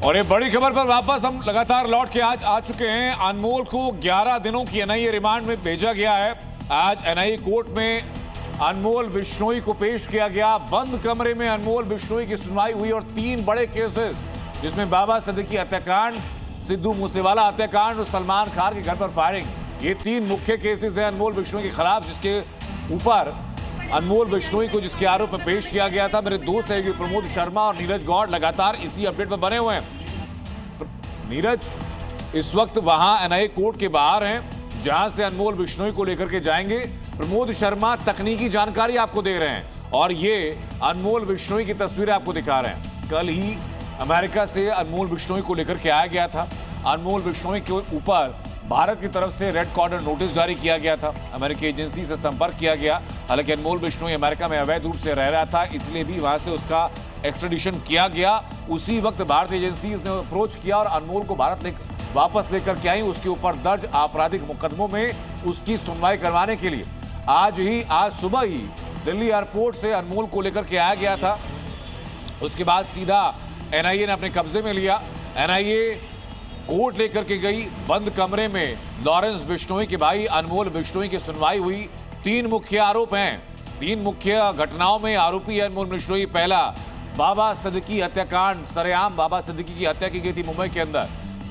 और ये बड़ी खबर पर वापस हम लगातार लौट के आज आ चुके हैं। अनमोल को 11 दिनों की एनआईए रिमांड में भेजा गया है। आज एनआईए कोर्ट में अनमोल बिश्नोई को पेश किया गया। बंद कमरे में अनमोल बिश्नोई की सुनवाई हुई और 3 बड़े केसेस जिसमें बाबा सिद्दीकी हत्याकांड, सिद्धू मूसेवाला हत्याकांड और सलमान खान के घर पर फायरिंग, ये 3 मुख्य केसेस हैं अनमोल बिश्नोई के खिलाफ, जिसके ऊपर अनमोल बिश्नोई को जिसके आरोप में पेश किया गया था। मेरे दोस्त सहयोगी प्रमोद शर्मा और नीरज गौड़ लगातार इसी अपडेट पर बने हुए हैं। नीरज इस वक्त वहां एनआईए कोर्ट के बाहर हैं, जहां से अनमोल बिश्नोई को लेकर के जाएंगे। प्रमोद शर्मा तकनीकी जानकारी आपको दे रहे हैं और ये अनमोल बिश्नोई की तस्वीरें आपको दिखा रहे हैं। कल ही अमेरिका से अनमोल बिश्नोई को लेकर के आया गया था। अनमोल बिश्नोई के ऊपर भारत की तरफ से रेड कॉर्नर नोटिस जारी किया गया था। अमेरिकी एजेंसी से संपर्क किया गया। हालांकि अनमोल बिश्नोई अमेरिका में अवैध रूप से रह रहा था, इसलिए भी वहां से उसका एक्सट्रेडिशन किया गया। उसी वक्त भारतीय एजेंसीज ने अप्रोच किया और अनमोल को भारत वापस लेकर के आई। उसके ऊपर दर्ज आपराधिक मुकदमों में उसकी सुनवाई करवाने के लिए आज सुबह ही दिल्ली एयरपोर्ट से अनमोल को लेकर के आया गया था। उसके बाद सीधा एनआईए ने अपने कब्जे में लिया। एनआईए कोर्ट लेकर के गई। बंद कमरे में लॉरेंस बिश्नोई के भाई अनमोल बिश्नोई की सुनवाई हुई। 3 मुख्य आरोप हैं। 3 मुख्य घटनाओं में आरोपी है अनमोल बिश्नोई। पहला, बाबा सिद्दीकी हत्याकांड, सरेआम बाबा सिद्दीकी की हत्या की गई थी मुंबई के अंदर।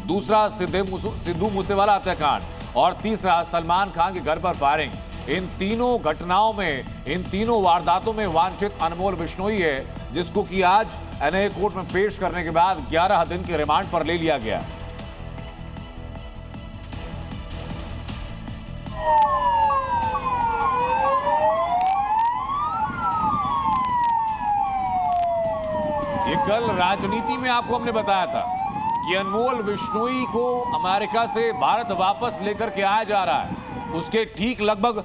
दूसरा, सिद्धू मूसेवाला हत्याकांड। और तीसरा, सलमान खान के घर पर फायरिंग। इन तीनों घटनाओं में, इन तीनों वारदातों में वांछित अनमोल बिश्नोई है, जिसको कि आज एनआईए कोर्ट में पेश करने के बाद 11 दिन के रिमांड पर ले लिया गया। ये कल राजनीति में आपको हमने बताया था कि अनमोल बिश्नोई को अमेरिका से भारत वापस लेकर के आया जा रहा है। उसके लगभग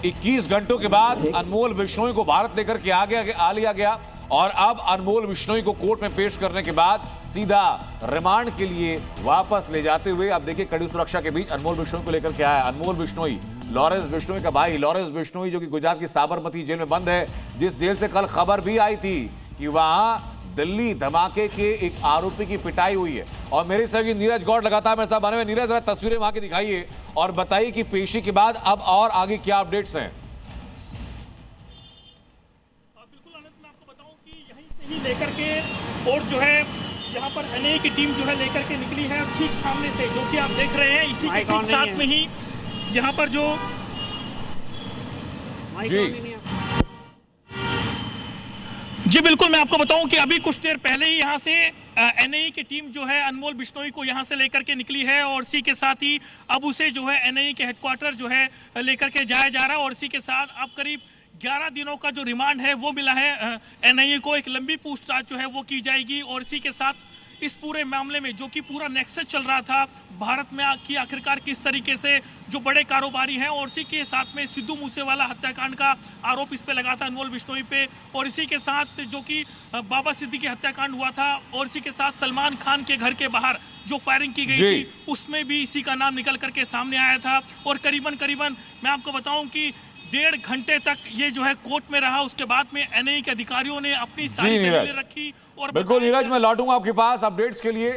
21 घंटों के बाद अनमोल बिश्नोई को भारत लेकर के आ लिया गया और अब अनमोल बिश्नोई को कोर्ट में पेश करने के बाद सीधा रिमांड के लिए वापस ले जाते हुए, अब देखिए कड़ी सुरक्षा के बीच अनमोल बिश्नोई को लेकर के आया। अनमोल बिश्नोई लॉरेंस बिश्नोई का भाई, लॉरेंस बिश्नोई जो कि गुजरात की साबरमती जेल में बंद है, जिस जेल से कल खबर भी आई थी कि वहां दिल्ली धमाके के एक आरोपी की पिटाई हुई है। और मेरे सहयोगी नीरज गौड़ लगातार मेरे साथ बने हुए। नीरज, जरा तस्वीरें वहां की दिखाइए और बताइए कि पेशी के बाद अब और आगे क्या अपडेट्स हैं। बिल्कुल आनंद, मैं आपको बताऊं कि यहीं से ही लेकर के और जो है यहाँ पर एनआईए की टीम जो है लेकर के निकली है ठीक सामने से, जो कि आप देख रहे हैं। इसी के ठीक साथ में ही यहाँ पर जो जी बिल्कुल, मैं आपको बताऊं कि अभी कुछ देर पहले ही यहाँ से एनआईए की टीम जो है अनमोल बिश्नोई को यहाँ से लेकर के निकली है और इसी के साथ ही अब उसे जो है एनआईए के हेडक्वार्टर जो है लेकर के जाया जा रहा है। और इसी के साथ अब करीब 11 दिनों का जो रिमांड है वो मिला है एनआईए को। एक लंबी पूछताछ जो है वो की जाएगी और इसी के साथ इस पूरे मामले में जो कि पूरा नेक्सस चल रहा था भारत में कि आखिरकार किस तरीके से जो बड़े कारोबारी हैं, और इसी के साथ में सिद्धू मूसेवाला हत्याकांड का आरोप इस पे लगा था अनमोल बिश्नोई पे, और इसी के साथ जो कि बाबा सिद्दीकी हत्याकांड हुआ था, और इसी के साथ सलमान खान के घर के बाहर जो फायरिंग की गई थी उसमें भी इसी का नाम निकल करके सामने आया था। और करीबन मैं आपको बताऊं कि 1.5 घंटे तक ये जो है कोर्ट में रहा। उसके बाद में एनआईए के अधिकारियों ने अपनी सारी दलीलें रखी। और बिल्कुल नीरज, मैं लौटूंगा आपके पास अपडेट्स के लिए।